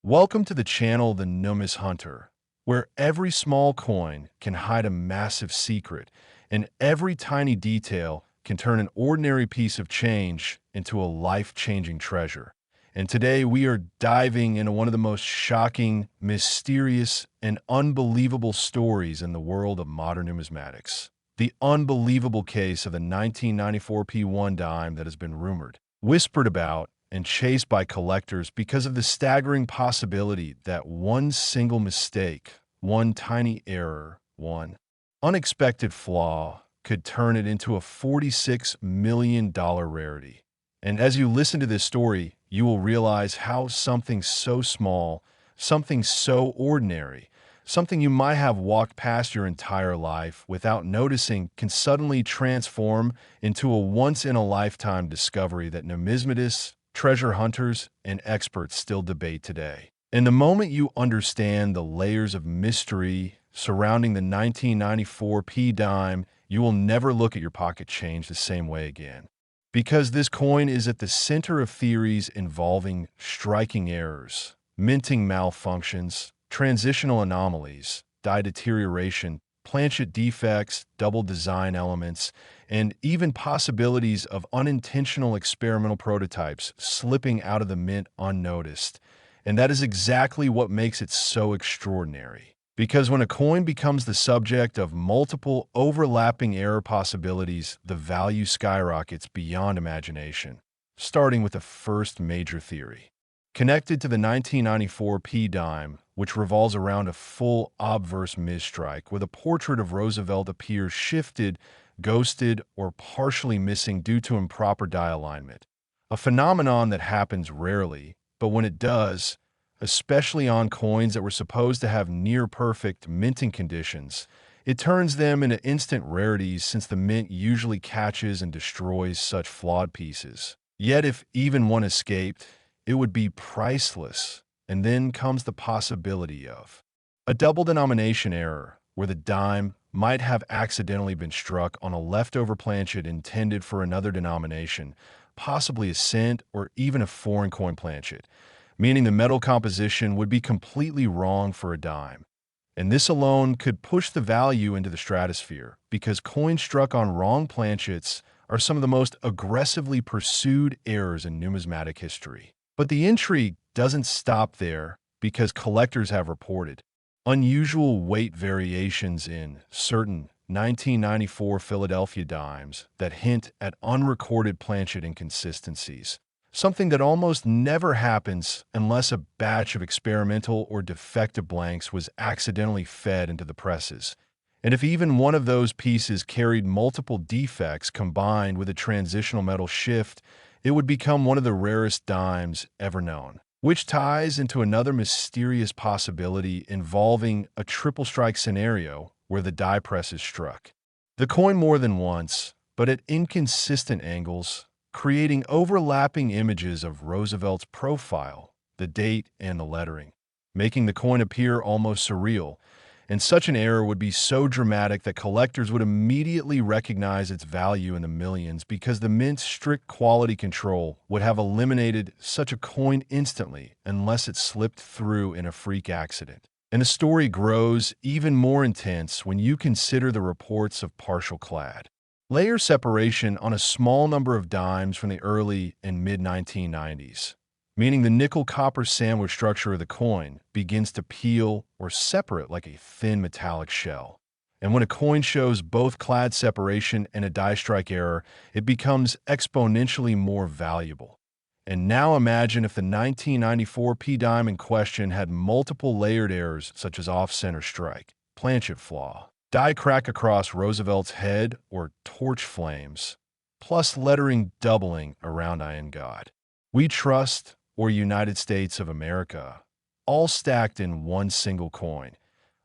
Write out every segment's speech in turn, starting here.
Welcome to the channel The Numis Hunter, where every small coin can hide a massive secret, and every tiny detail can turn an ordinary piece of change into a life-changing treasure. And today we are diving into one of the most shocking, mysterious, and unbelievable stories in the world of modern numismatics. The unbelievable case of the 1994 P1 dime that has been rumored, whispered about, and chased by collectors because of the staggering possibility that one single mistake, one tiny error, one unexpected flaw could turn it into a $46 million rarity. And as you listen to this story, you will realize how something so small, something so ordinary, something you might have walked past your entire life without noticing can suddenly transform into a once-in-a-lifetime discovery that numismatists, treasure hunters, and experts still debate today. And the moment you understand the layers of mystery surrounding the 1994 P dime, you will never look at your pocket change the same way again. Because this coin is at the center of theories involving striking errors, minting malfunctions, transitional anomalies, die deterioration, planchet defects, double design elements, and even possibilities of unintentional experimental prototypes slipping out of the mint unnoticed. And that is exactly what makes it so extraordinary. Because when a coin becomes the subject of multiple overlapping error possibilities, the value skyrockets beyond imagination, starting with the first major theory. Connected to the 1994 P dime, which revolves around a full obverse misstrike where the portrait of Roosevelt appears shifted, ghosted, or partially missing due to improper die alignment. A phenomenon that happens rarely, but when it does, especially on coins that were supposed to have near-perfect minting conditions, it turns them into instant rarities since the mint usually catches and destroys such flawed pieces. Yet if even one escaped, it would be priceless. And then comes the possibility of a double denomination error, where the dime might have accidentally been struck on a leftover planchet intended for another denomination, possibly a cent or even a foreign coin planchet, meaning the metal composition would be completely wrong for a dime. And this alone could push the value into the stratosphere, because coins struck on wrong planchets are some of the most aggressively pursued errors in numismatic history. But the intrigue doesn't stop there, because collectors have reported unusual weight variations in certain 1994 Philadelphia dimes that hint at unrecorded planchet inconsistencies, something that almost never happens unless a batch of experimental or defective blanks was accidentally fed into the presses. And if even one of those pieces carried multiple defects combined with a transitional metal shift, it would become one of the rarest dimes ever known. Which ties into another mysterious possibility involving a triple strike scenario where the die press is struck. The coin more than once, but at inconsistent angles, creating overlapping images of Roosevelt's profile, the date, and the lettering, making the coin appear almost surreal. And such an error would be so dramatic that collectors would immediately recognize its value in the millions, because the mint's strict quality control would have eliminated such a coin instantly unless it slipped through in a freak accident. And the story grows even more intense when you consider the reports of partial clad layer separation on a small number of dimes from the early and mid-1990s. Meaning the nickel-copper sandwich structure of the coin begins to peel or separate like a thin metallic shell. And when a coin shows both clad separation and a die strike error, it becomes exponentially more valuable. And now imagine if the 1994 P dime in question had multiple layered errors such as off-center strike, planchet flaw, die crack across Roosevelt's head, or torch flames, plus lettering doubling around I Am God, We Trust, or United States of America, all stacked in one single coin,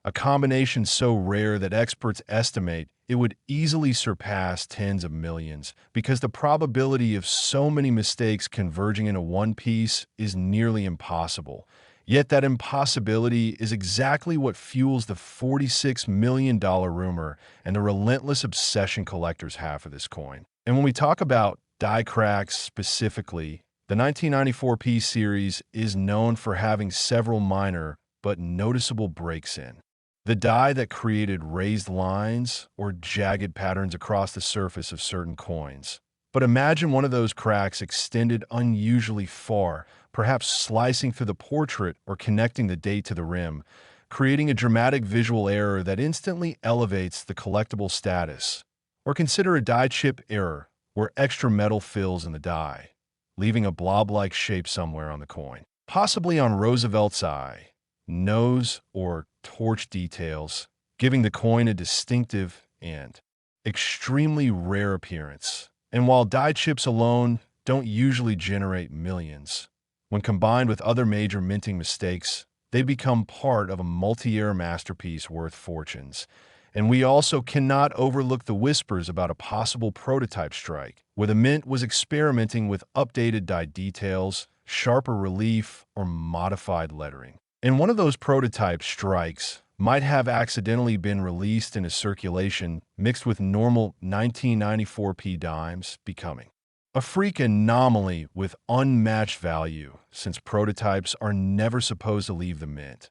a combination so rare that experts estimate it would easily surpass tens of millions, because the probability of so many mistakes converging into one piece is nearly impossible. Yet that impossibility is exactly what fuels the $46 million rumor and the relentless obsession collectors have for this coin. And when we talk about die cracks specifically, The 1994 P series is known for having several minor but noticeable breaks in. The die that created raised lines or jagged patterns across the surface of certain coins. But imagine one of those cracks extended unusually far, perhaps slicing through the portrait or connecting the date to the rim, creating a dramatic visual error that instantly elevates the collectible status. Or consider a die chip error, where extra metal fills in the die, leaving a blob-like shape somewhere on the coin, possibly on Roosevelt's eye, nose, or torch details, giving the coin a distinctive and extremely rare appearance. And while die chips alone don't usually generate millions, when combined with other major minting mistakes, they become part of a multi-year masterpiece worth fortunes. And we also cannot overlook the whispers about a possible prototype strike, where the mint was experimenting with updated die details, sharper relief, or modified lettering. And one of those prototype strikes might have accidentally been released into circulation mixed with normal 1994 P dimes, becoming a freak anomaly with unmatched value, since prototypes are never supposed to leave the mint,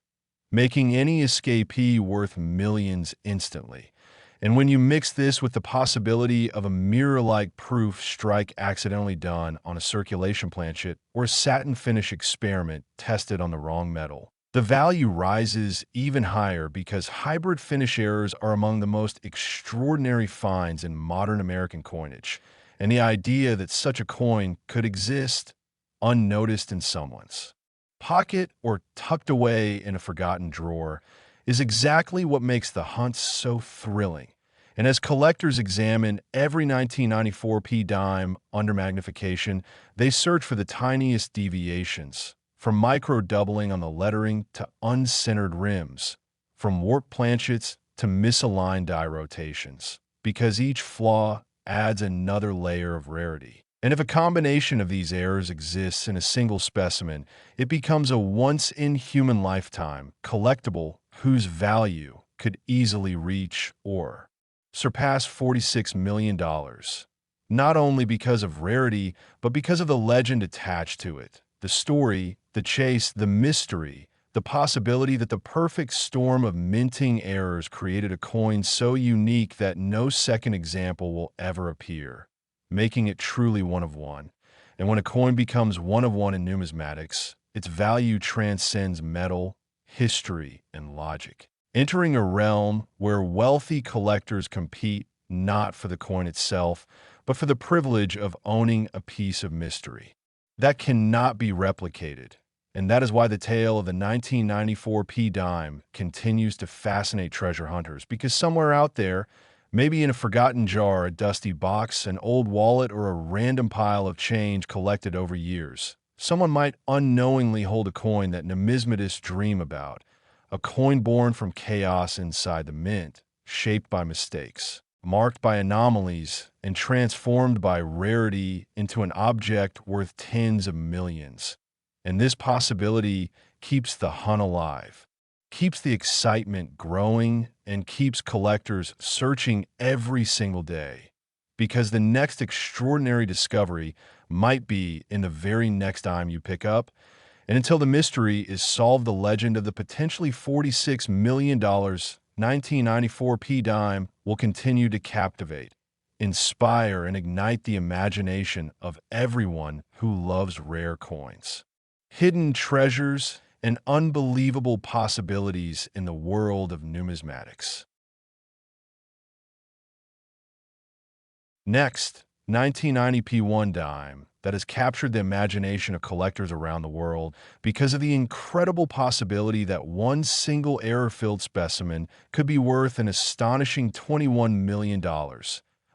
making any escapee worth millions instantly. And when you mix this with the possibility of a mirror-like proof strike accidentally done on a circulation planchet or a satin finish experiment tested on the wrong metal, the value rises even higher because hybrid finish errors are among the most extraordinary finds in modern American coinage. And the idea that such a coin could exist unnoticed in someone's pocket or tucked away in a forgotten drawer is exactly what makes the hunt so thrilling. And as collectors examine every 1994 P dime under magnification, they search for the tiniest deviations, from micro-doubling on the lettering to uncentered rims, from warped planchets to misaligned die rotations, because each flaw adds another layer of rarity. And if a combination of these errors exists in a single specimen, it becomes a once-in-human-lifetime collectible whose value could easily reach or surpass $46 million, not only because of rarity, but because of the legend attached to it, the story, the chase, the mystery, the possibility that the perfect storm of minting errors created a coin so unique that no second example will ever appear, making it truly one of one. And when a coin becomes one of one in numismatics, its value transcends metal, history, and logic, entering a realm where wealthy collectors compete not for the coin itself, but for the privilege of owning a piece of mystery that cannot be replicated. And that is why the tale of the 1994 P dime continues to fascinate treasure hunters, because somewhere out there, maybe in a forgotten jar, a dusty box, an old wallet, or a random pile of change collected over years, someone might unknowingly hold a coin that numismatists dream about, a coin born from chaos inside the mint, shaped by mistakes, marked by anomalies, and transformed by rarity into an object worth tens of millions. And this possibility keeps the hunt alive, keeps the excitement growing, and keeps collectors searching every single day. Because the next extraordinary discovery might be in the very next dime you pick up. And until the mystery is solved, the legend of the potentially $46 million 1994 P dime will continue to captivate, inspire, and ignite the imagination of everyone who loves rare coins. Hidden treasures and unbelievable possibilities in the world of numismatics. Next, 1990 P1 dime that has captured the imagination of collectors around the world because of the incredible possibility that one single error-filled specimen could be worth an astonishing $21 million,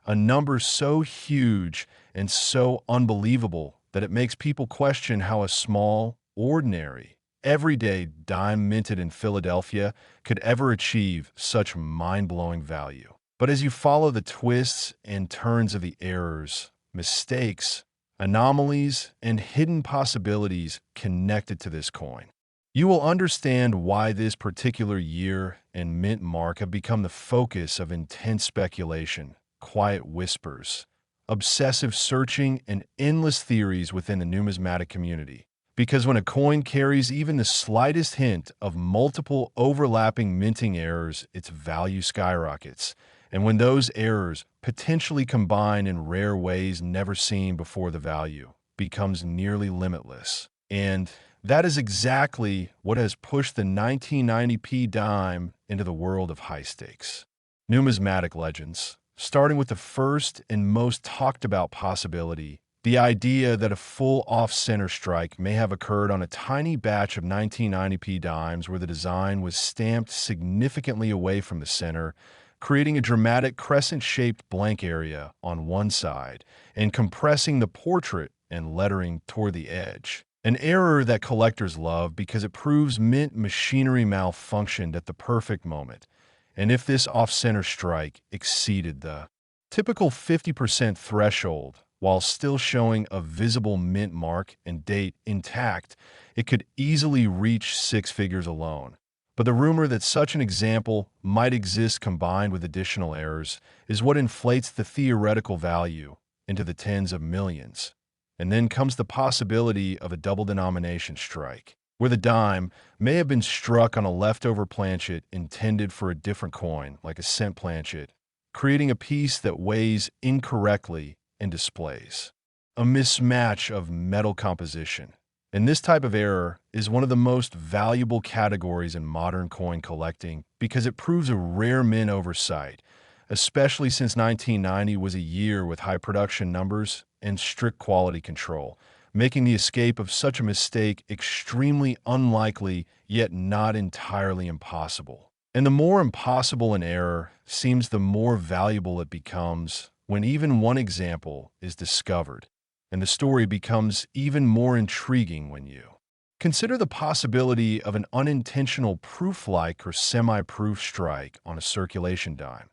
a number so huge and so unbelievable that it makes people question how a small, ordinary, everyday dime minted in Philadelphia could ever achieve such mind-blowing value. But as you follow the twists and turns of the errors, mistakes, anomalies, and hidden possibilities connected to this coin, you will understand why this particular year and mint mark have become the focus of intense speculation, quiet whispers, obsessive searching, and endless theories within the numismatic community. Because when a coin carries even the slightest hint of multiple overlapping minting errors, its value skyrockets. And when those errors potentially combine in rare ways never seen before, the value becomes nearly limitless. And that is exactly what has pushed the 1990p dime into the world of high stakes. Numismatic legends, starting with the first and most talked about possibility, the idea that a full off-center strike may have occurred on a tiny batch of 1990p dimes where the design was stamped significantly away from the center, creating a dramatic crescent-shaped blank area on one side and compressing the portrait and lettering toward the edge. An error that collectors love because it proves mint machinery malfunctioned at the perfect moment. And if this off-center strike exceeded the typical 50% threshold while still showing a visible mint mark and date intact, it could easily reach six figures alone. But the rumor that such an example might exist combined with additional errors is what inflates the theoretical value into the tens of millions. And then comes the possibility of a double denomination strike, where the dime may have been struck on a leftover planchet intended for a different coin, like a cent planchet, creating a piece that weighs incorrectly and displays a mismatch of metal composition. And this type of error is one of the most valuable categories in modern coin collecting because it proves a rare mint oversight, especially since 1990 was a year with high production numbers and strict quality control, making the escape of such a mistake extremely unlikely, yet not entirely impossible. And the more impossible an error seems, the more valuable it becomes when even one example is discovered, and the story becomes even more intriguing when you consider the possibility of an unintentional proof-like or semi-proof strike on a circulation dime.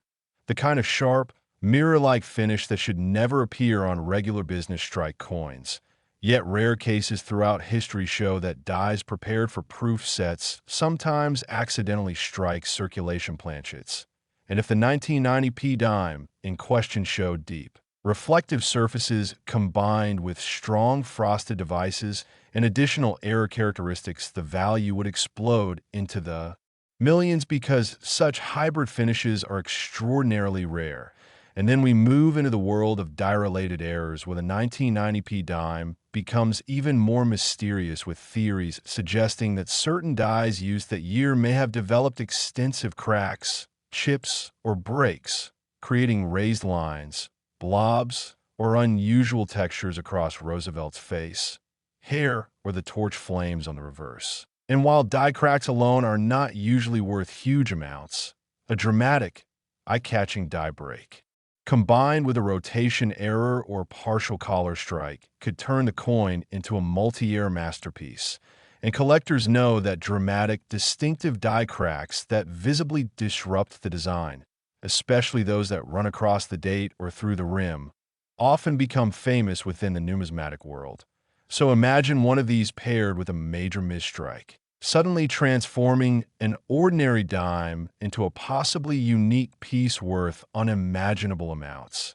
The kind of sharp, mirror-like finish that should never appear on regular business strike coins. Yet rare cases throughout history show that dies prepared for proof sets sometimes accidentally strike circulation planchets. And if the 1990p dime in question showed deep, reflective surfaces combined with strong frosted devices and additional error characteristics, the value would explode into the millions because such hybrid finishes are extraordinarily rare. And then we move into the world of die-related errors where the 1990p dime becomes even more mysterious, with theories suggesting that certain dies used that year may have developed extensive cracks, chips, or breaks, creating raised lines, blobs, or unusual textures across Roosevelt's face, hair, or the torch flames on the reverse. And while die cracks alone are not usually worth huge amounts, a dramatic, eye-catching die break, combined with a rotation error or partial collar strike, could turn the coin into a multi-year masterpiece. And collectors know that dramatic, distinctive die cracks that visibly disrupt the design, especially those that run across the date or through the rim, often become famous within the numismatic world. So imagine one of these paired with a major misstrike, suddenly transforming an ordinary dime into a possibly unique piece worth unimaginable amounts.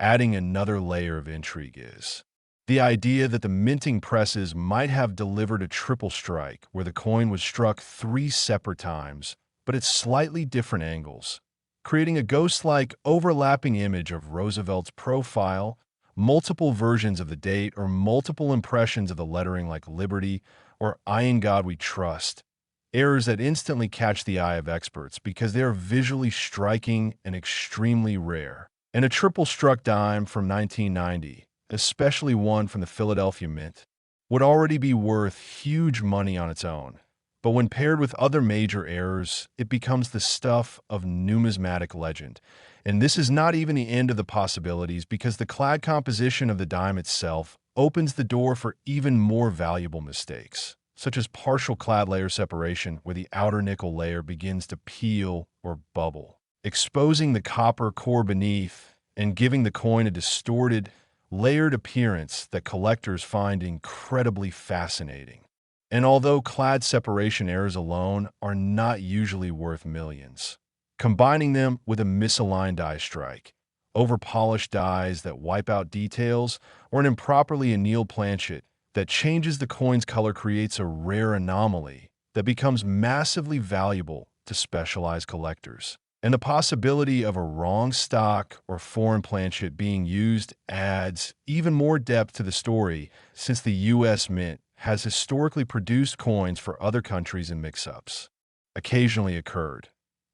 Adding another layer of intrigue is the idea that the minting presses might have delivered a triple strike where the coin was struck 3 separate times, but at slightly different angles, creating a ghost-like overlapping image of Roosevelt's profile, multiple versions of the date, or multiple impressions of the lettering like Liberty or I in God We Trust. Errors that instantly catch the eye of experts because they are visually striking and extremely rare. And a triple struck dime from 1990, especially one from the Philadelphia Mint, would already be worth huge money on its own. But when paired with other major errors, it becomes the stuff of numismatic legend. And this is not even the end of the possibilities, because the clad composition of the dime itself opens the door for even more valuable mistakes, such as partial clad layer separation, where the outer nickel layer begins to peel or bubble, exposing the copper core beneath and giving the coin a distorted, layered appearance that collectors find incredibly fascinating. And although clad separation errors alone are not usually worth millions, combining them with a misaligned die strike over-polished dyes that wipe out details, or an improperly annealed planchet that changes the coin's color creates a rare anomaly that becomes massively valuable to specialized collectors. And the possibility of a wrong stock or foreign planchet being used adds even more depth to the story, since the U.S. Mint has historically produced coins for other countries and mix-ups. Occasionally occurred,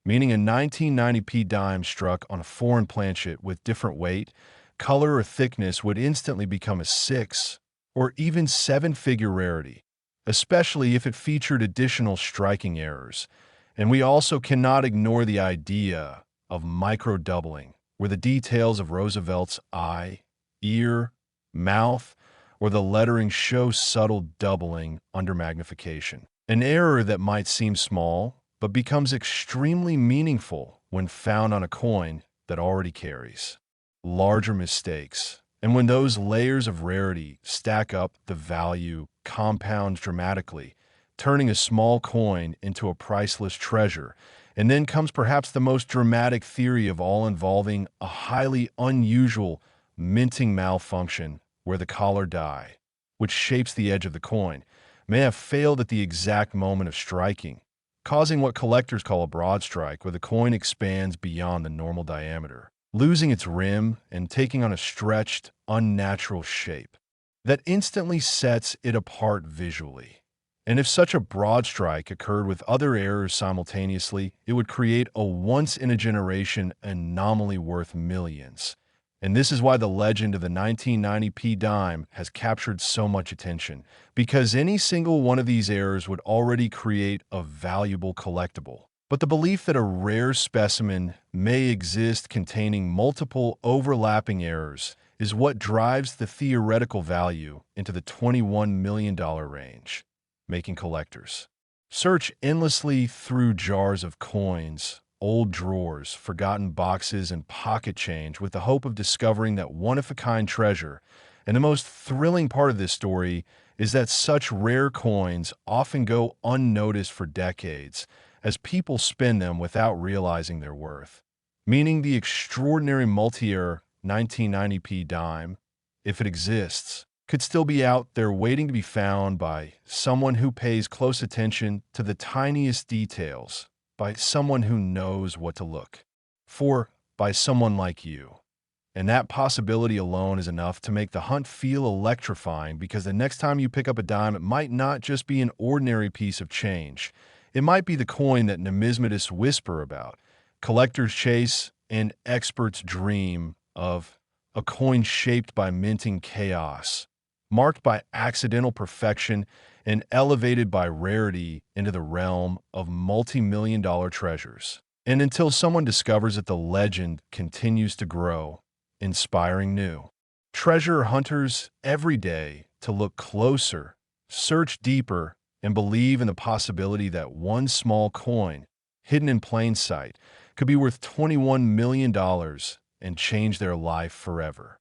meaning a 1990p dime struck on a foreign planchet with different weight, color, or thickness would instantly become a 6 or even 7-figure rarity, especially if it featured additional striking errors. And we also cannot ignore the idea of micro-doubling, where the details of Roosevelt's eye, ear, mouth, or the lettering show subtle doubling under magnification. An error that might seem small, but becomes extremely meaningful when found on a coin that already carries larger mistakes. And when those layers of rarity stack up, the value compounds dramatically, turning a small coin into a priceless treasure. And then comes perhaps the most dramatic theory of all, involving a highly unusual minting malfunction where the collar die, which shapes the edge of the coin, may have failed at the exact moment of striking, causing what collectors call a broad strike, where the coin expands beyond the normal diameter, losing its rim and taking on a stretched, unnatural shape that instantly sets it apart visually. And if such a broad strike occurred with other errors simultaneously, it would create a once-in-a-generation anomaly worth millions. And this is why the legend of the 1990p dime has captured so much attention, because any single one of these errors would already create a valuable collectible. But the belief that a rare specimen may exist containing multiple overlapping errors is what drives the theoretical value into the $21 million range, making collectors search endlessly through jars of coins, old drawers, forgotten boxes, and pocket change with the hope of discovering that one-of-a-kind treasure. And the most thrilling part of this story is that such rare coins often go unnoticed for decades, as people spend them without realizing their worth. Meaning the extraordinary multi-year 1990p dime, if it exists, could still be out there waiting to be found by someone who pays close attention to the tiniest details, by someone who knows what to look for, by someone like you. And that possibility alone is enough to make the hunt feel electrifying, because the next time you pick up a dime, it might not just be an ordinary piece of change. It might be the coin that numismatists whisper about, collectors chase, and experts dream of: a coin shaped by minting chaos, marked by accidental perfection, and elevated by rarity into the realm of multi-million-dollar treasures. And until someone discovers it, the legend continues to grow, inspiring new treasure hunters every day to look closer, search deeper, and believe in the possibility that one small coin, hidden in plain sight, could be worth $21 million and change their life forever.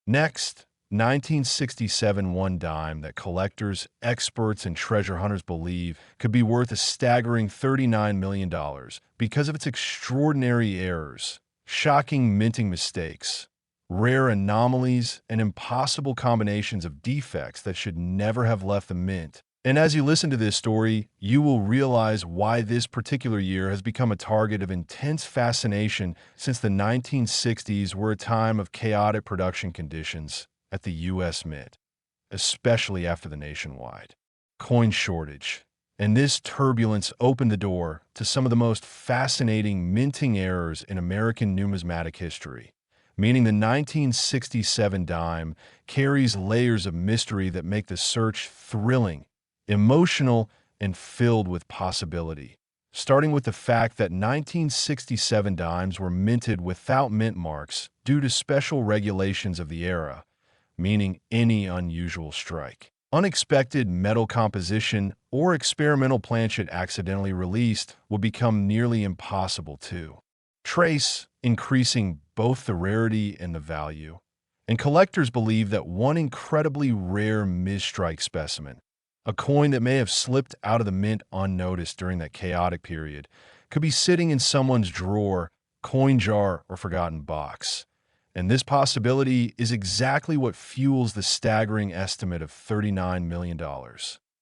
Next, 1967 one dime that collectors, experts, and treasure hunters believe could be worth a staggering $39 million because of its extraordinary errors, shocking minting mistakes, rare anomalies, and impossible combinations of defects that should never have left the mint. And as you listen to this story, you will realize why this particular year has become a target of intense fascination, since the 1960s were a time of chaotic production conditions at the U.S. Mint, especially after the nationwide coin shortage. And this turbulence opened the door to some of the most fascinating minting errors in American numismatic history, meaning the 1967 dime carries layers of mystery that make the search thrilling, emotional, and filled with possibility. Starting with the fact that 1967 dimes were minted without mint marks due to special regulations of the era, meaning any unusual strike, unexpected metal composition, or experimental planchet accidentally released would become nearly impossible to trace, increasing both the rarity and the value. And collectors believe that one incredibly rare misstrike specimen, a coin that may have slipped out of the mint unnoticed during that chaotic period, could be sitting in someone's drawer, coin jar, or forgotten box. And this possibility is exactly what fuels the staggering estimate of $39 million.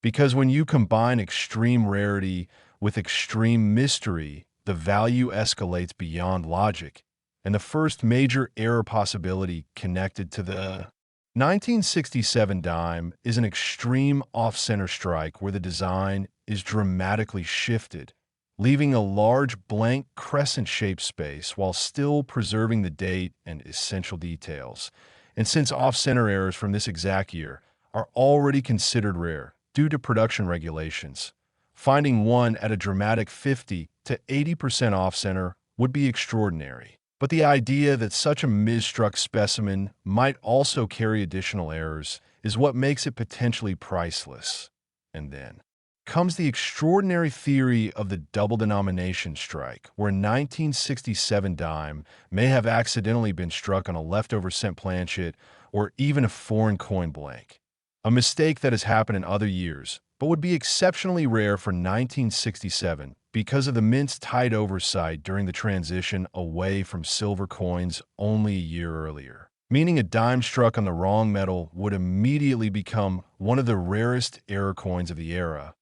Because when you combine extreme rarity with extreme mystery, the value escalates beyond logic. And the first major error possibility connected to the 1967 dime is an extreme off-center strike where the design is dramatically shifted, leaving a large blank crescent-shaped space while still preserving the date and essential details. And since off-center errors from this exact year are already considered rare due to production regulations, finding one at a dramatic 50 to 80% off-center would be extraordinary. But the idea that such a misstruck specimen might also carry additional errors is what makes it potentially priceless. And then comes the extraordinary theory of the double denomination strike, where a 1967 dime may have accidentally been struck on a leftover cent planchet or even a foreign coin blank. A mistake that has happened in other years, but would be exceptionally rare for 1967 because of the mint's tight oversight during the transition away from silver coins only a year earlier. Meaning a dime struck on the wrong metal would immediately become one of the rarest error coins of the era,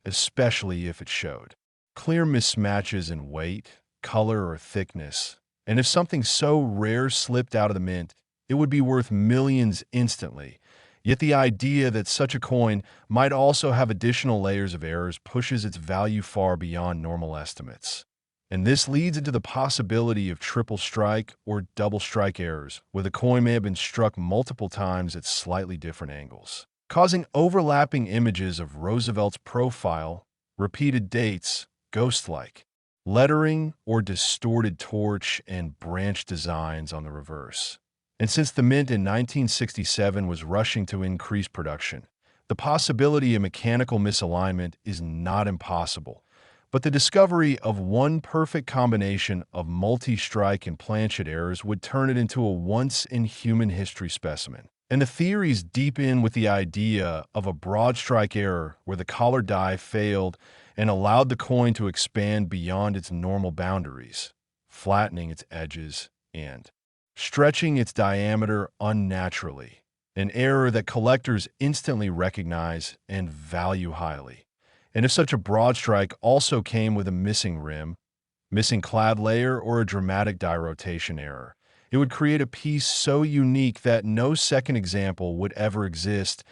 especially if it showed clear mismatches in weight, color, or thickness. And if something so rare slipped out of the mint, it would be worth millions instantly. Yet the idea that such a coin might also have additional layers of errors pushes its value far beyond normal estimates. And this leads into the possibility of triple strike or double strike errors, where the coin may have been struck multiple times at slightly different angles, causing overlapping images of Roosevelt's profile, repeated dates, ghost-like, lettering, or distorted torch and branch designs on the reverse. And since the mint in 1967 was rushing to increase production, the possibility of mechanical misalignment is not impossible. But the discovery of one perfect combination of multi-strike and planchet errors would turn it into a once-in-human-history specimen. And the theories deepen with the idea of a broad strike error where the collar die failed and allowed the coin to expand beyond its normal boundaries, flattening its edges and stretching its diameter unnaturally, an error that collectors instantly recognize and value highly. And if such a broad strike also came with a missing rim, missing clad layer, or a dramatic die rotation error, it would create a piece so unique that no second example would ever exist,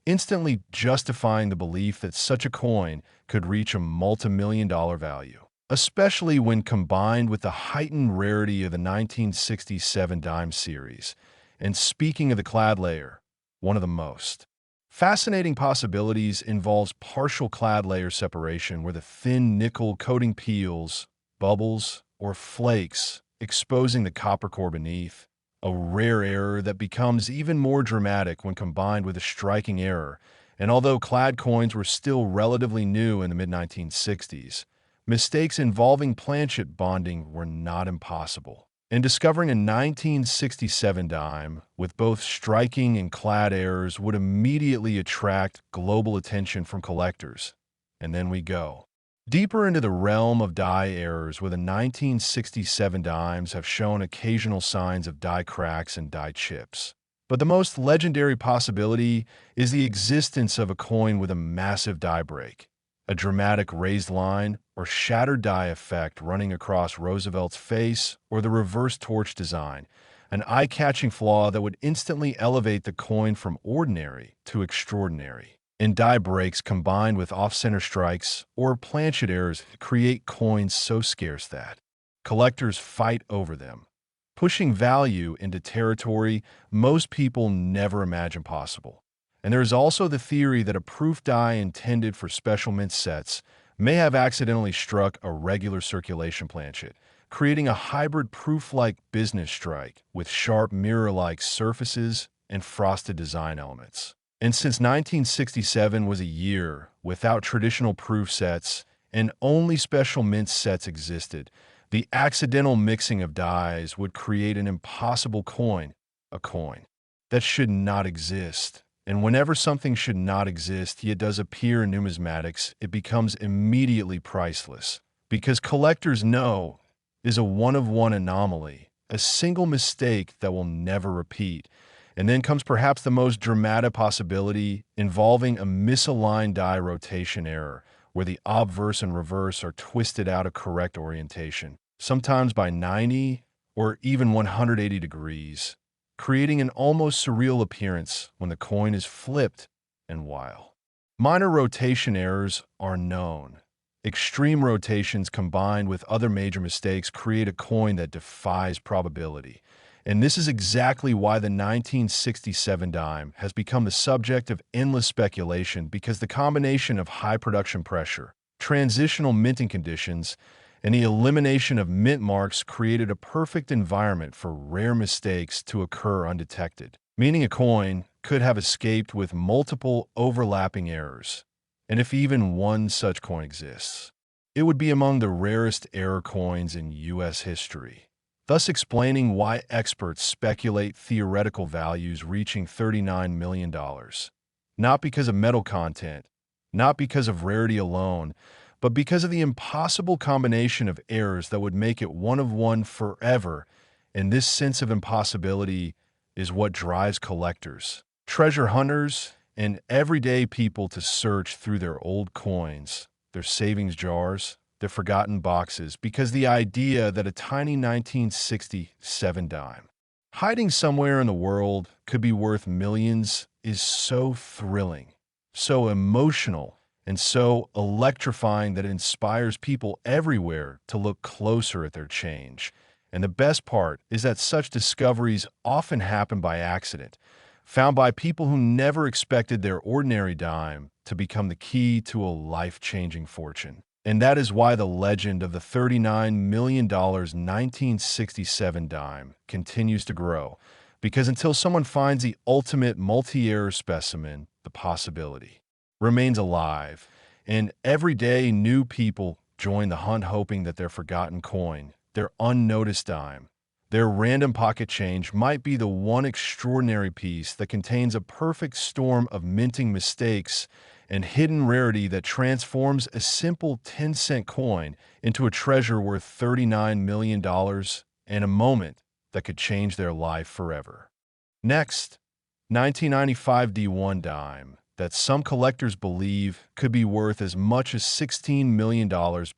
instantly justifying the belief that such a coin could reach a multi-million-dollar value, especially when combined with the heightened rarity of the 1967 dime series. And speaking of the clad layer, one of the most fascinating possibilities involves partial clad layer separation, where the thin nickel coating peels, bubbles, or flakes, exposing the copper core beneath, a rare error that becomes even more dramatic when combined with a striking error. And although clad coins were still relatively new in the mid-1960s, mistakes involving planchet bonding were not impossible. And discovering a 1967 dime with both striking and clad errors would immediately attract global attention from collectors. And then we go deeper into the realm of die errors, where the 1967 dimes have shown occasional signs of die cracks and die chips. But the most legendary possibility is the existence of a coin with a massive die break, a dramatic raised line or shattered die effect running across Roosevelt's face, or the reverse torch design, an eye-catching flaw that would instantly elevate the coin from ordinary to extraordinary. And die breaks combined with off-center strikes or planchet errors create coins so scarce that collectors fight over them, pushing value into territory most people never imagined possible. And there is also the theory that a proof die intended for special mint sets may have accidentally struck a regular circulation planchet, creating a hybrid proof-like business strike with sharp mirror-like surfaces and frosted design elements. And since 1967 was a year without traditional proof sets and only special mint sets existed, the accidental mixing of dies would create an impossible coin, a coin that should not exist. And whenever something should not exist yet does appear in numismatics, it becomes immediately priceless, because collectors know it is a one-of-one anomaly, a single mistake that will never repeat. And then comes perhaps the most dramatic possibility involving a misaligned die rotation error, where the obverse and reverse are twisted out of correct orientation, sometimes by 90 or even 180 degrees, creating an almost surreal appearance when the coin is flipped. And while minor rotation errors are known, extreme rotations combined with other major mistakes create a coin that defies probability. And this is exactly why the 1967 dime has become the subject of endless speculation, because the combination of high production pressure, transitional minting conditions, and the elimination of mint marks created a perfect environment for rare mistakes to occur undetected, meaning a coin could have escaped with multiple overlapping errors. And if even one such coin exists, it would be among the rarest error coins in U.S. history, thus explaining why experts speculate theoretical values reaching $39 million. Not because of metal content, not because of rarity alone, but because of the impossible combination of errors that would make it one of one forever. And this sense of impossibility is what drives collectors, treasure hunters, and everyday people to search through their old coins, their savings jars, their forgotten boxes, because the idea that a tiny 1967 dime, hiding somewhere in the world, could be worth millions is so thrilling, so emotional, and so electrifying that it inspires people everywhere to look closer at their change. And the best part is that such discoveries often happen by accident, found by people who never expected their ordinary dime to become the key to a life-changing fortune. And that is why the legend of the $39 million 1967 dime continues to grow, because until someone finds the ultimate multi-error specimen, the possibility remains alive, and every day new people join the hunt, hoping that their forgotten coin, their unnoticed dime, their random pocket change might be the one extraordinary piece that contains a perfect storm of minting mistakes and hidden rarity that transforms a simple 10-cent coin into a treasure worth $39 million and a moment that could change their life forever. Next, 1995 D1 dime that some collectors believe could be worth as much as $16 million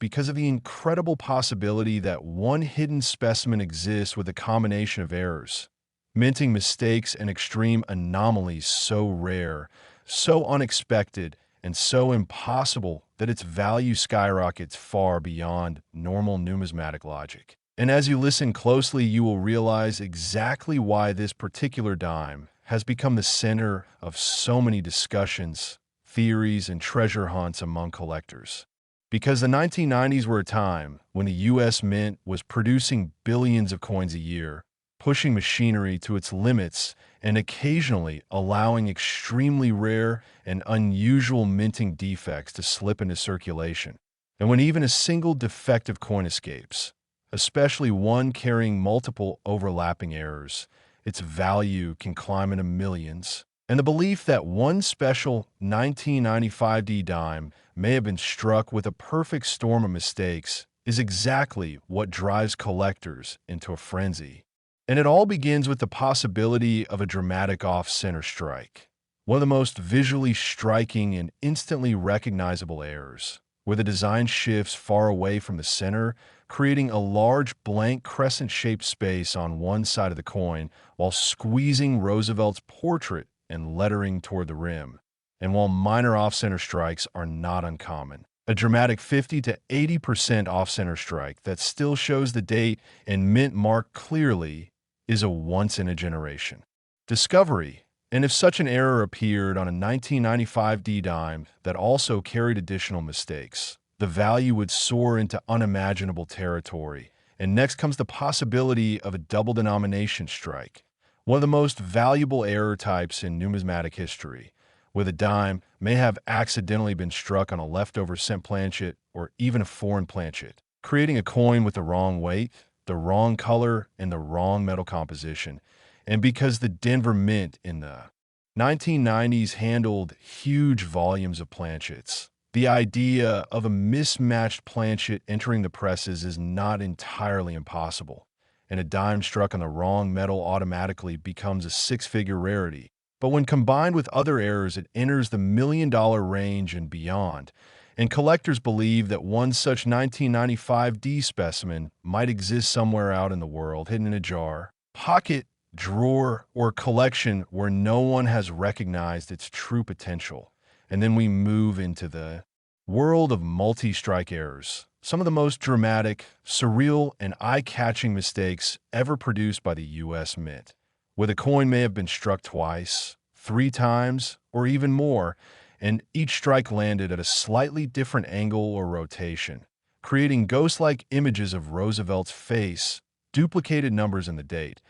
because of the incredible possibility that one hidden specimen exists with a combination of errors, minting mistakes, and extreme anomalies so rare, so unexpected, and so impossible that its value skyrockets far beyond normal numismatic logic. And as you listen closely, you will realize exactly why this particular dime has become the center of so many discussions, theories, and treasure hunts among collectors. Because the 1990s were a time when the U.S. Mint was producing billions of coins a year, pushing machinery to its limits, and occasionally allowing extremely rare and unusual minting defects to slip into circulation. And when even a single defective coin escapes, especially one carrying multiple overlapping errors, its value can climb into millions. And the belief that one special 1995 D dime may have been struck with a perfect storm of mistakes is exactly what drives collectors into a frenzy. And it all begins with the possibility of a dramatic off-center strike, one of the most visually striking and instantly recognizable errors, where the design shifts far away from the center, creating a large blank crescent-shaped space on one side of the coin while squeezing Roosevelt's portrait and lettering toward the rim. And while minor off-center strikes are not uncommon, a dramatic 50 to 80% off-center strike that still shows the date and mint mark clearly is a once-in-a-generation discovery. And if such an error appeared on a 1995 D dime that also carried additional mistakes, the value would soar into unimaginable territory. And next comes the possibility of a double denomination strike, one of the most valuable error types in numismatic history, where the dime may have accidentally been struck on a leftover cent planchet or even a foreign planchet, creating a coin with the wrong weight, the wrong color, and the wrong metal composition. And because the Denver Mint in the 1990s handled huge volumes of planchets, the idea of a mismatched planchet entering the presses is not entirely impossible. and a dime struck on the wrong metal automatically becomes a six-figure rarity. But when combined with other errors, it enters the million-dollar range and beyond. And collectors believe that one such 1995 D specimen might exist somewhere out in the world, hidden in a jar, pocket, drawer, or collection where no one has recognized its true potential. And then we move into the world of multi-strike errors, some of the most dramatic, surreal, and eye-catching mistakes ever produced by the U.S. Mint, where the coin may have been struck twice, three times, or even more, and each strike landed at a slightly different angle or rotation, creating ghost-like images of Roosevelt's face, duplicated numbers in the date,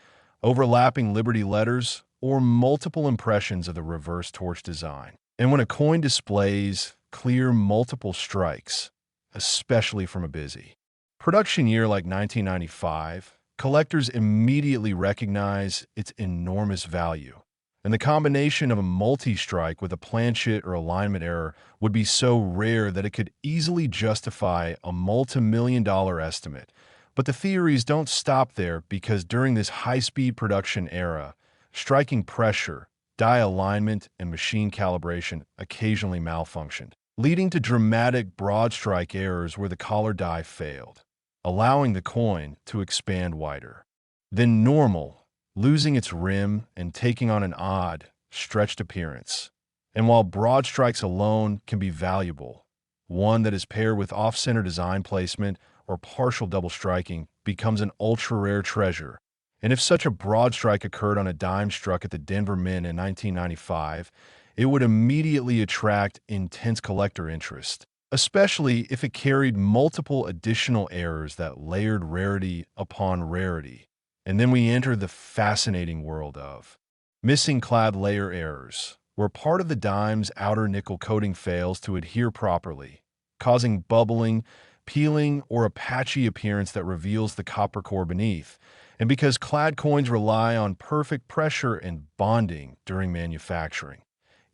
overlapping Liberty letters, or multiple impressions of the reverse torch design. And when a coin displays clear multiple strikes, especially from a busy production year like 1995, collectors immediately recognize its enormous value. And the combination of a multi-strike with a planchet or alignment error would be so rare that it could easily justify a multi-million-dollar estimate. But the theories don't stop there, because during this high-speed production era, striking pressure, die alignment, and machine calibration occasionally malfunctioned, leading to dramatic broad strike errors where the collar die failed, allowing the coin to expand wider than normal, losing its rim and taking on an odd, stretched appearance. And while broad strikes alone can be valuable, one that is paired with off-center design placement or partial double striking becomes an ultra-rare treasure. And if such a broad strike occurred on a dime struck at the Denver Mint in 1995, it would immediately attract intense collector interest, especially if it carried multiple additional errors that layered rarity upon rarity. And then we enter the fascinating world of missing clad layer errors, where part of the dime's outer nickel coating fails to adhere properly, causing bubbling, peeling, or a patchy appearance that reveals the copper core beneath. And because clad coins rely on perfect pressure and bonding during manufacturing,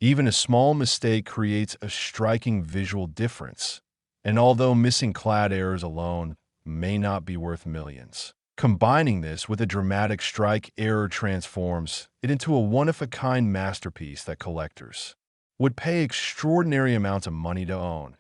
even a small mistake creates a striking visual difference. And although missing clad errors alone may not be worth millions, combining this with a dramatic strike error transforms it into a one-of-a-kind masterpiece that collectors would pay extraordinary amounts of money to own.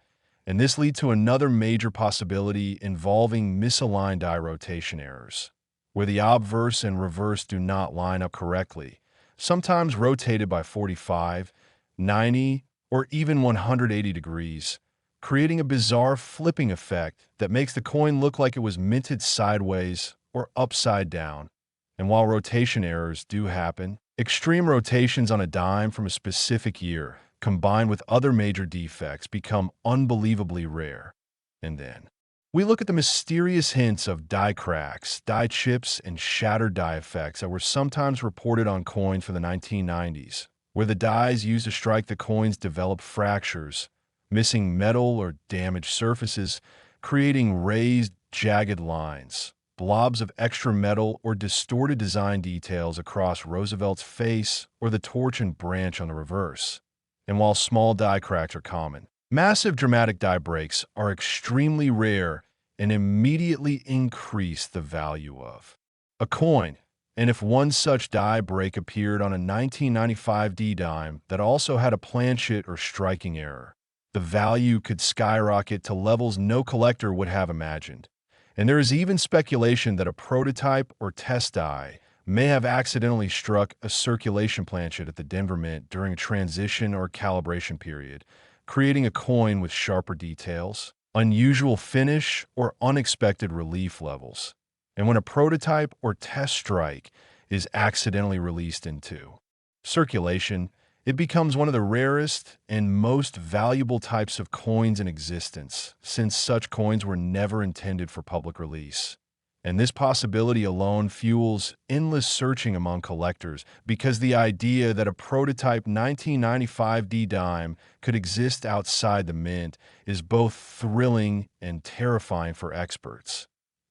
And this leads to another major possibility involving misaligned die rotation errors, where the obverse and reverse do not line up correctly, sometimes rotated by 45, 90, or even 180 degrees, creating a bizarre flipping effect that makes the coin look like it was minted sideways or upside down. And while rotation errors do happen, extreme rotations on a dime from a specific year, combined with other major defects, become unbelievably rare. And then we look at the mysterious hints of die cracks, die chips, and shattered die effects that were sometimes reported on coins for the 1990s, where the dies used to strike the coins developed fractures, missing metal or damaged surfaces, creating raised, jagged lines, blobs of extra metal, or distorted design details across Roosevelt's face or the torch and branch on the reverse. And while small die cracks are common, massive dramatic die breaks are extremely rare and immediately increase the value of a coin. And if one such die break appeared on a 1995 D dime that also had a planchet or striking error, the value could skyrocket to levels no collector would have imagined. And there is even speculation that a prototype or test die may have accidentally struck a circulation planchet at the Denver Mint during a transition or calibration period, creating a coin with sharper details, unusual finish, or unexpected relief levels. And when a prototype or test strike is accidentally released into circulation, it becomes one of the rarest and most valuable types of coins in existence, since such coins were never intended for public release. And this possibility alone fuels endless searching among collectors, because the idea that a prototype 1995 D dime could exist outside the mint is both thrilling and terrifying for experts.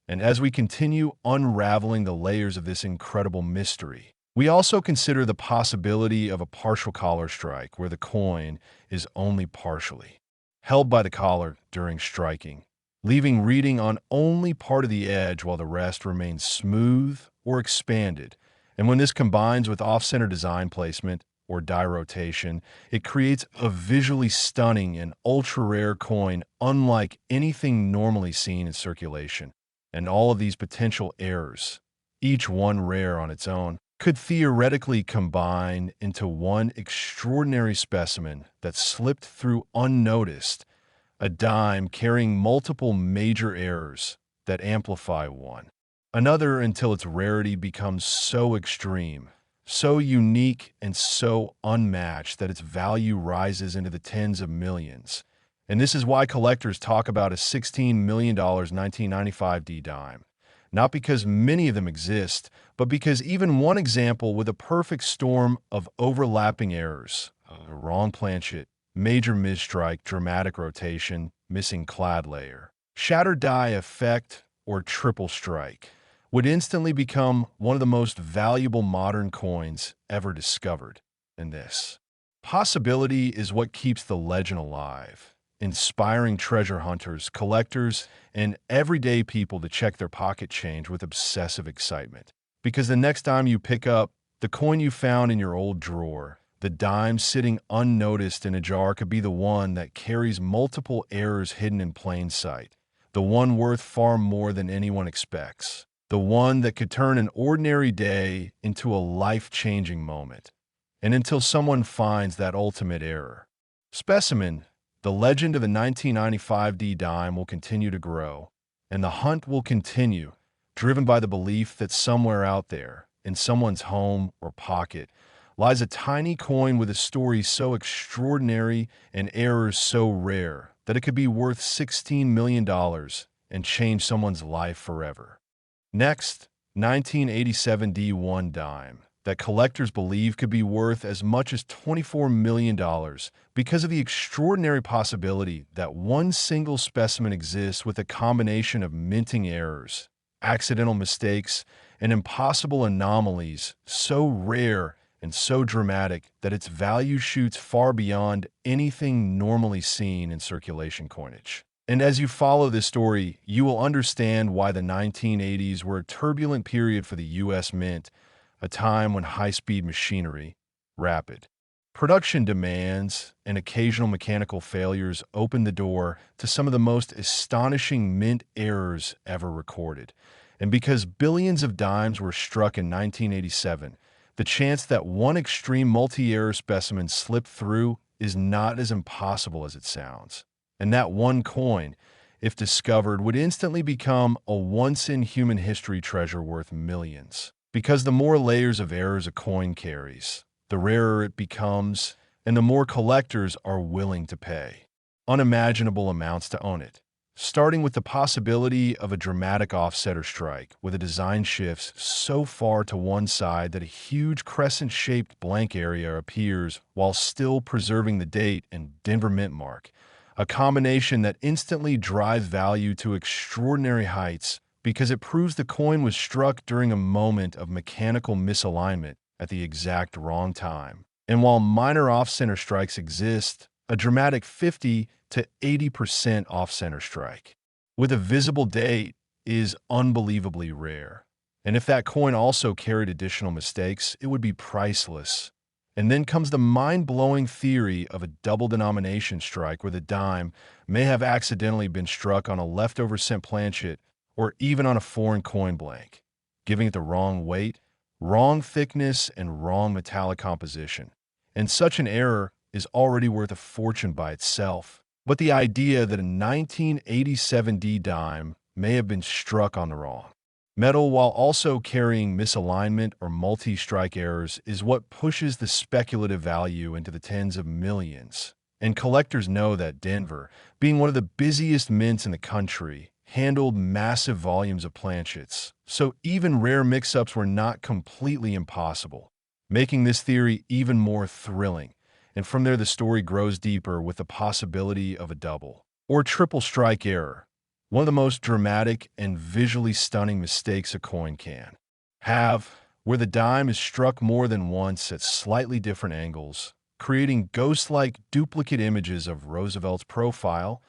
And as we continue unraveling the layers of this incredible mystery, we also consider the possibility of a partial collar strike, where the coin is only partially held by the collar during striking, leaving reading on only part of the edge while the rest remains smooth or expanded. And when this combines with off-center design placement or die rotation, it creates a visually stunning and ultra-rare coin unlike anything normally seen in circulation. And all of these potential errors, each one rare on its own, could theoretically combine into one extraordinary specimen that slipped through unnoticed, a dime carrying multiple major errors that amplify one another until its rarity becomes so extreme, so unique, and so unmatched that its value rises into the tens of millions. And this is why collectors talk about a $16 million 1995 D dime. Not because many of them exist, but because even one example with a perfect storm of overlapping errors, a wrong planchet, major misstrike, dramatic rotation, missing clad layer, shattered die effect, or triple strike, would instantly become one of the most valuable modern coins ever discovered. And this possibility is what keeps the legend alive, inspiring treasure hunters, collectors, and everyday people to check their pocket change with obsessive excitement. Because the next time you pick up the coin you found in your old drawer, the dime sitting unnoticed in a jar could be the one that carries multiple errors hidden in plain sight, the one worth far more than anyone expects, the one that could turn an ordinary day into a life-changing moment. And until someone finds that ultimate error specimen, the legend of the 1995 D dime will continue to grow, and the hunt will continue, driven by the belief that somewhere out there, in someone's home or pocket, lies a tiny coin with a story so extraordinary and errors so rare that it could be worth $16 million and change someone's life forever. Next, 1987 D1 dime that collectors believe could be worth as much as $24 million because of the extraordinary possibility that one single specimen exists with a combination of minting errors, accidental mistakes, and impossible anomalies so rare and so dramatic that its value shoots far beyond anything normally seen in circulation coinage. And as you follow this story, you will understand why the 1980s were a turbulent period for the U.S. Mint, a time when high-speed machinery, rapid production demands, and occasional mechanical failures opened the door to some of the most astonishing mint errors ever recorded. And because billions of dimes were struck in 1987, the chance that one extreme multi-error specimen slipped through is not as impossible as it sounds. And that one coin, if discovered, would instantly become a once-in-human-history treasure worth millions. Because the more layers of errors a coin carries, the rarer it becomes, and the more collectors are willing to pay unimaginable amounts to own it. Starting with the possibility of a dramatic offsetter strike, where the design shifts so far to one side that a huge crescent-shaped blank area appears while still preserving the date and Denver Mint mark, a combination that instantly drives value to extraordinary heights because it proves the coin was struck during a moment of mechanical misalignment at the exact wrong time. And while minor off-center strikes exist, a dramatic 50 to 80% off-center strike with a visible date is unbelievably rare. And if that coin also carried additional mistakes, it would be priceless. And then comes the mind-blowing theory of a double denomination strike where the dime may have accidentally been struck on a leftover cent planchet or even on a foreign coin blank, giving it the wrong weight, wrong thickness, and wrong metallic composition. And such an error is already worth a fortune by itself. But the idea that a 1987 D dime may have been struck on the wrong metal while also carrying misalignment or multi-strike errors is what pushes the speculative value into the tens of millions. And collectors know that Denver, being one of the busiest mints in the country, handled massive volumes of planchets, so even rare mix-ups were not completely impossible, making this theory even more thrilling. And from there the story grows deeper with the possibility of a double or triple strike error, one of the most dramatic and visually stunning mistakes a coin can have, where the dime is struck more than once at slightly different angles, creating ghost-like duplicate images of Roosevelt's profile,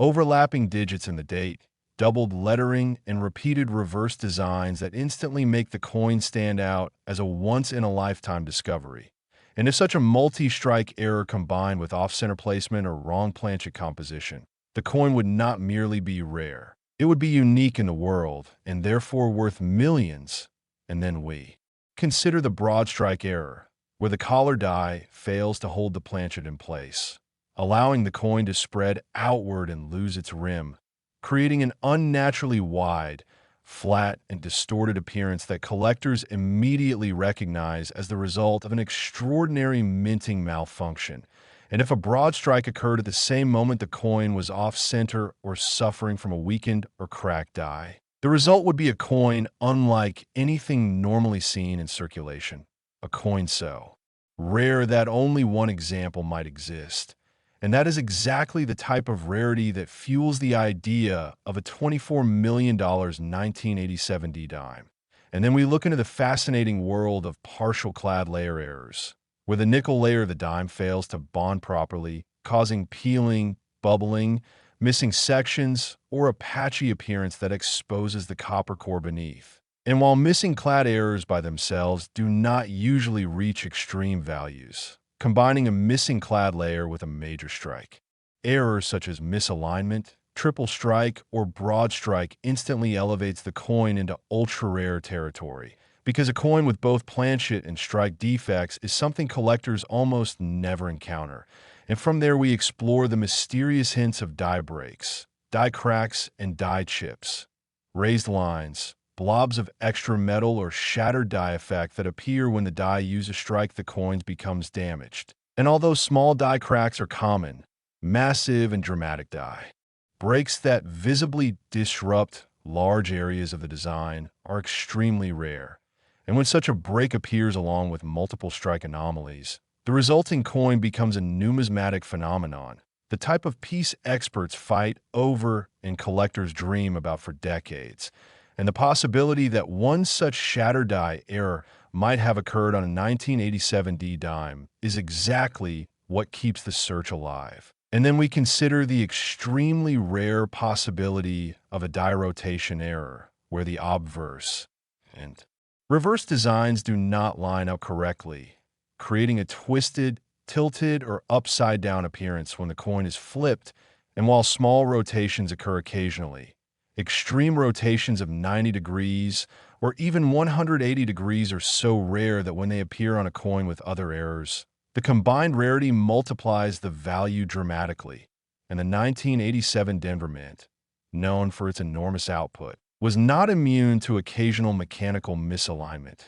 overlapping digits in the date, doubled lettering, and repeated reverse designs that instantly make the coin stand out as a once-in-a-lifetime discovery. And if such a multi-strike error combined with off-center placement or wrong planchet composition, the coin would not merely be rare. It would be unique in the world, and therefore worth millions. And then we consider the broad strike error, where the collar die fails to hold the planchet in place, allowing the coin to spread outward and lose its rim, creating an unnaturally wide, flat, and distorted appearance that collectors immediately recognize as the result of an extraordinary minting malfunction. And if a broad strike occurred at the same moment the coin was off-center or suffering from a weakened or cracked die, the result would be a coin unlike anything normally seen in circulation. A coin so rare that only one example might exist. And that is exactly the type of rarity that fuels the idea of a $24 million 1987 D-dime. And then we look into the fascinating world of partial clad layer errors, where the nickel layer of the dime fails to bond properly, causing peeling, bubbling, missing sections, or a patchy appearance that exposes the copper core beneath. And while missing clad errors by themselves do not usually reach extreme values, combining a missing clad layer with a major strike, errors such as misalignment, triple strike, or broad strike instantly elevates the coin into ultra-rare territory, because a coin with both planchet and strike defects is something collectors almost never encounter. And from there we explore the mysterious hints of die breaks, die cracks, and die chips, raised lines, blobs of extra metal or shattered die effect that appear when the die uses a strike the coin becomes damaged. And although small die cracks are common, massive and dramatic die breaks that visibly disrupt large areas of the design are extremely rare. And when such a break appears along with multiple strike anomalies, the resulting coin becomes a numismatic phenomenon, the type of piece experts fight over and collectors dream about for decades. And the possibility that one such shattered die error might have occurred on a 1987 D-dime is exactly what keeps the search alive. And then we consider the extremely rare possibility of a die rotation error, where the obverse and reverse designs do not line up correctly, creating a twisted, tilted, or upside-down appearance when the coin is flipped. And while small rotations occur occasionally, extreme rotations of 90 degrees or even 180 degrees are so rare that when they appear on a coin with other errors, the combined rarity multiplies the value dramatically. And the 1987 Denver Mint, known for its enormous output, was not immune to occasional mechanical misalignment,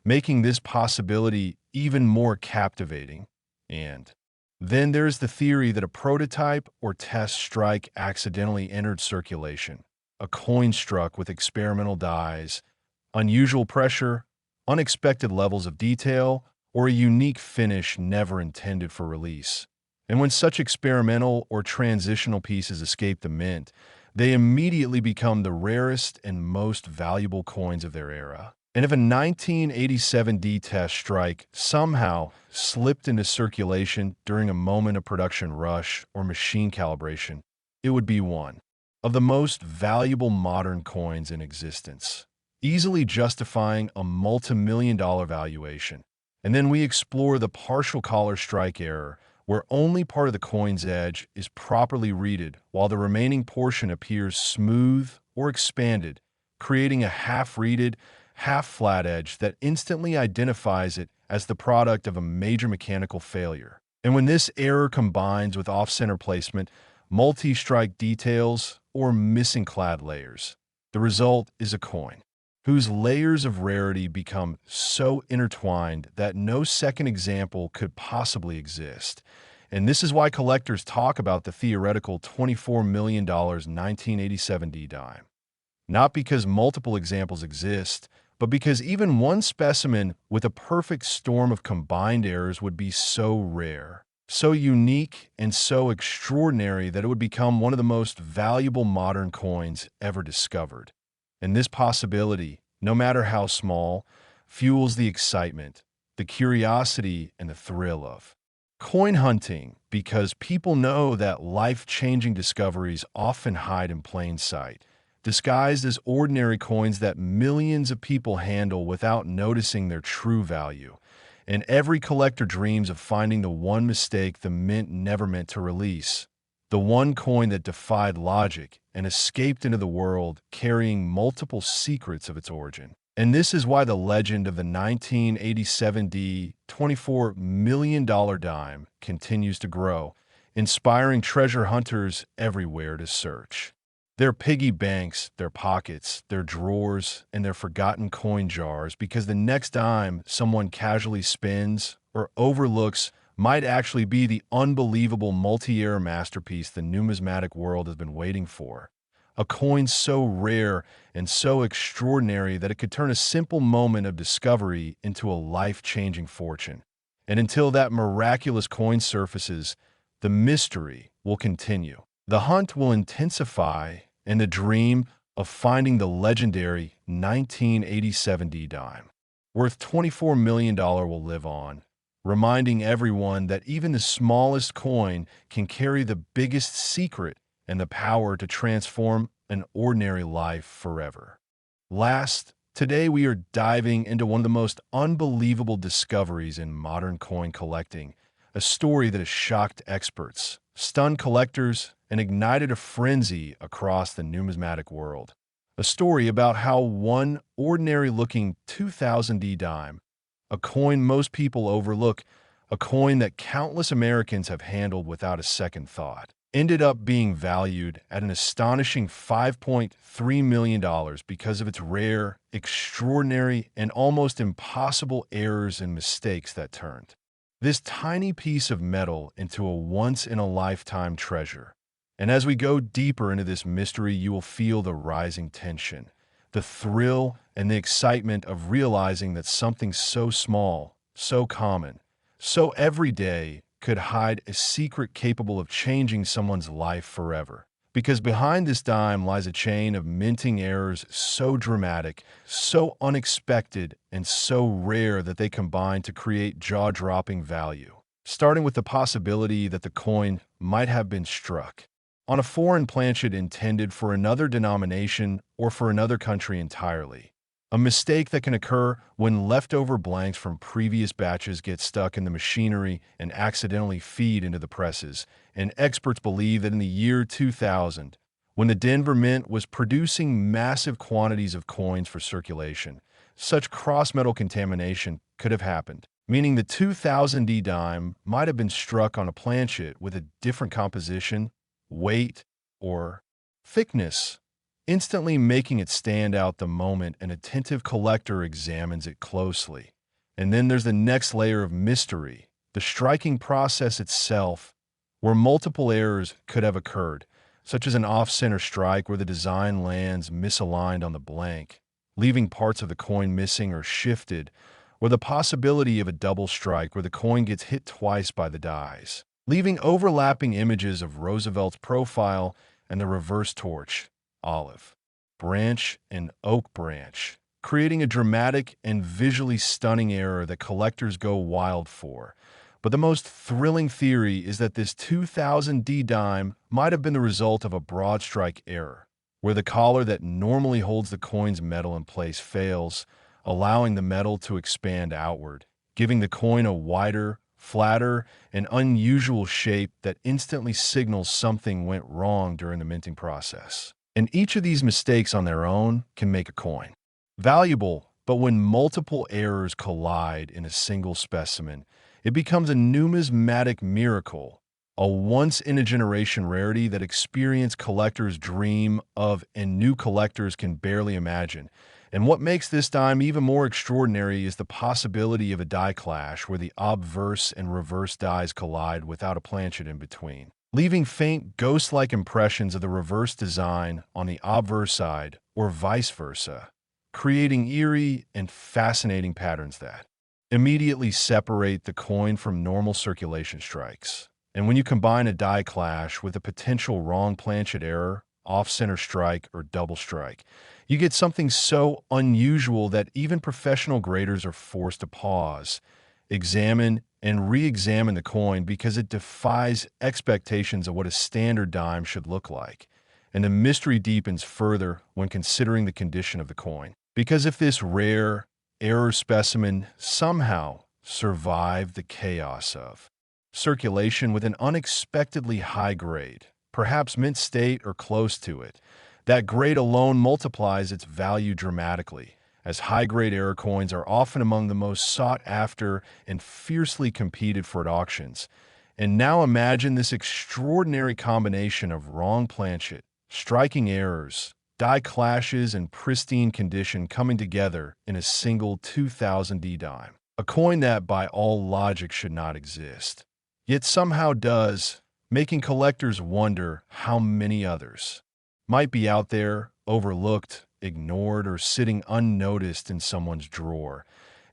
making this possibility even more captivating. And then there's the theory that a prototype or test strike accidentally entered circulation, a coin struck with experimental dies, unusual pressure, unexpected levels of detail, or a unique finish never intended for release. And when such experimental or transitional pieces escape the mint, they immediately become the rarest and most valuable coins of their era. And if a 1987 D-test strike somehow slipped into circulation during a moment of production rush or machine calibration, it would be one of the most valuable modern coins in existence, easily justifying a multi-million-dollar valuation. And then we explore the partial collar strike error, where only part of the coin's edge is properly reeded, while the remaining portion appears smooth or expanded, creating a half-reeded, half-flat edge that instantly identifies it as the product of a major mechanical failure. And when this error combines with off-center placement, multi-strike details, or missing clad layers, the result is a coin whose layers of rarity become so intertwined that no second example could possibly exist. And this is why collectors talk about the theoretical $24 million 1987 D-dime. Not because multiple examples exist, but because even one specimen with a perfect storm of combined errors would be so rare, so unique, and so extraordinary that it would become one of the most valuable modern coins ever discovered. And this possibility, no matter how small, fuels the excitement, the curiosity, and the thrill of coin hunting, because people know that life-changing discoveries often hide in plain sight, disguised as ordinary coins that millions of people handle without noticing their true value. And every collector dreams of finding the one mistake the mint never meant to release, the one coin that defied logic and escaped into the world carrying multiple secrets of its origin. And this is why the legend of the 1987 $24 million dime continues to grow, inspiring treasure hunters everywhere to search. Their piggy banks, their pockets, their drawers, and their forgotten coin jars, because the next dime someone casually spins or overlooks might actually be the unbelievable multi-era masterpiece the numismatic world has been waiting for. A coin so rare and so extraordinary that it could turn a simple moment of discovery into a life-changing fortune. And until that miraculous coin surfaces, the mystery will continue. The hunt will intensify, and the dream of finding the legendary 1987 dime, worth $24 million, will live on, reminding everyone that even the smallest coin can carry the biggest secret and the power to transform an ordinary life forever. Last, today we are diving into one of the most unbelievable discoveries in modern coin collecting, a story that has shocked experts, stunned collectors, and ignited a frenzy across the numismatic world. A story about how one ordinary-looking 2000 dime, a coin most people overlook, a coin that countless Americans have handled without a second thought, ended up being valued at an astonishing $5.3 million because of its rare, extraordinary, and almost impossible errors and mistakes that turned this tiny piece of metal into a once-in-a-lifetime treasure. And as we go deeper into this mystery, you will feel the rising tension, the thrill, and the excitement of realizing that something so small, so common, so everyday could hide a secret capable of changing someone's life forever. Because behind this dime lies a chain of minting errors so dramatic, so unexpected, and so rare that they combine to create jaw-dropping value. Starting with the possibility that the coin might have been struck on a foreign planchet intended for another denomination or for another country entirely. A mistake that can occur when leftover blanks from previous batches get stuck in the machinery and accidentally feed into the presses. And experts believe that in the year 2000, when the Denver Mint was producing massive quantities of coins for circulation, such cross-metal contamination could have happened, meaning the 2000 dime might have been struck on a planchet with a different composition, weight, or thickness, instantly making it stand out the moment an attentive collector examines it closely. And then there's the next layer of mystery, the striking process itself, where multiple errors could have occurred, such as an off-center strike where the design lands misaligned on the blank, leaving parts of the coin missing or shifted, or the possibility of a double strike where the coin gets hit twice by the dies, leaving overlapping images of Roosevelt's profile and the reverse torch, olive branch, and oak branch, creating a dramatic and visually stunning error that collectors go wild for. But the most thrilling theory is that this 2000 dime might have been the result of a broad strike error, where the collar that normally holds the coin's metal in place fails, allowing the metal to expand outward, giving the coin a wider, flatter, and unusual shape that instantly signals something went wrong during the minting process. And each of these mistakes on their own can make a coin valuable, but when multiple errors collide in a single specimen, it becomes a numismatic miracle, a once-in-a-generation rarity that experienced collectors dream of and new collectors can barely imagine. And what makes this dime even more extraordinary is the possibility of a die clash where the obverse and reverse dies collide without a planchet in between, leaving faint ghost-like impressions of the reverse design on the obverse side, or vice versa, creating eerie and fascinating patterns that immediately separate the coin from normal circulation strikes. And when you combine a die clash with a potential wrong planchet error, off-center strike, or double strike, you get something so unusual that even professional graders are forced to pause, examine and re-examine the coin because it defies expectations of what a standard dime should look like. And the mystery deepens further when considering the condition of the coin. Because if this rare, error specimen somehow survived the chaos of circulation with an unexpectedly high grade, perhaps mint state or close to it, that grade alone multiplies its value dramatically, as high-grade error coins are often among the most sought after and fiercely competed for at auctions. And now imagine this extraordinary combination of wrong planchet, striking errors, die clashes, and pristine condition coming together in a single 2000D dime. A coin that, by all logic, should not exist, yet somehow does, making collectors wonder how many others might be out there, overlooked, ignored, or sitting unnoticed in someone's drawer.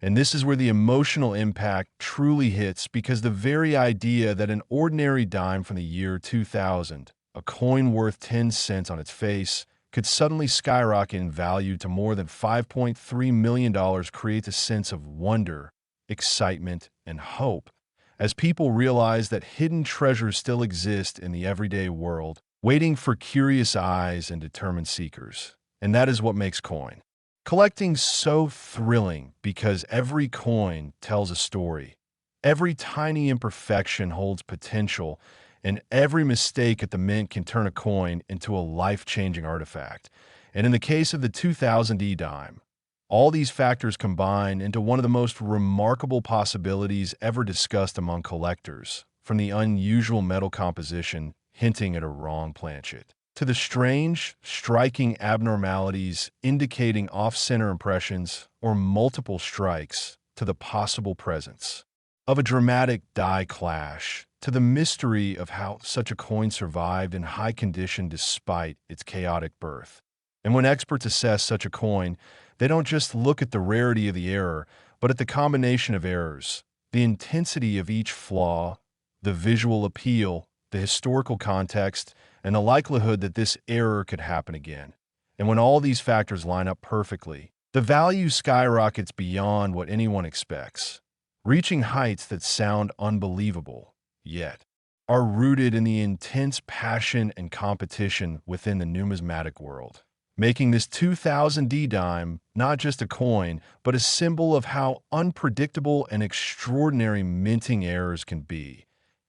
And this is where the emotional impact truly hits, because the very idea that an ordinary dime from the year 2000, a coin worth 10 cents on its face, could suddenly skyrocket in value to more than $5.3 million creates a sense of wonder, excitement, and hope, as people realize that hidden treasures still exist in the everyday world, waiting for curious eyes and determined seekers. And that is what makes coin collecting so thrilling, because every coin tells a story. Every tiny imperfection holds potential, and every mistake at the mint can turn a coin into a life-changing artifact. And in the case of the 2000E dime, all these factors combine into one of the most remarkable possibilities ever discussed among collectors, from the unusual metal composition hinting at a wrong planchet, to the strange, striking abnormalities indicating off-center impressions or multiple strikes, to the possible presence of a dramatic die clash, to the mystery of how such a coin survived in high condition despite its chaotic birth. And when experts assess such a coin, they don't just look at the rarity of the error, but at the combination of errors, the intensity of each flaw, the visual appeal, the historical context, and the likelihood that this error could happen again. And when all these factors line up perfectly, the value skyrockets beyond what anyone expects, reaching heights that sound unbelievable, yet are rooted in the intense passion and competition within the numismatic world, making this 2000D dime not just a coin, but a symbol of how unpredictable and extraordinary minting errors can be.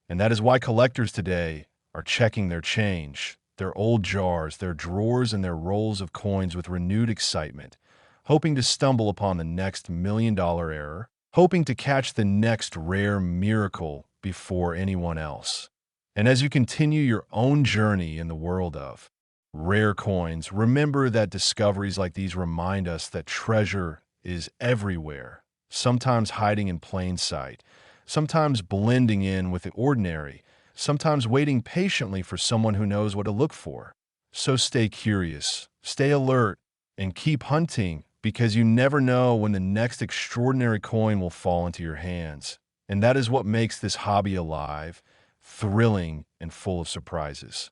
And that is why collectors today are checking their change, their old jars, their drawers, and their rolls of coins with renewed excitement, hoping to stumble upon the next million-dollar error, hoping to catch the next rare miracle before anyone else. And as you continue your own journey in the world of rare coins, remember that discoveries like these remind us that treasure is everywhere, sometimes hiding in plain sight, sometimes blending in with the ordinary, sometimes waiting patiently for someone who knows what to look for. So stay curious, stay alert, and keep hunting, because you never know when the next extraordinary coin will fall into your hands. And that is what makes this hobby alive, thrilling, and full of surprises.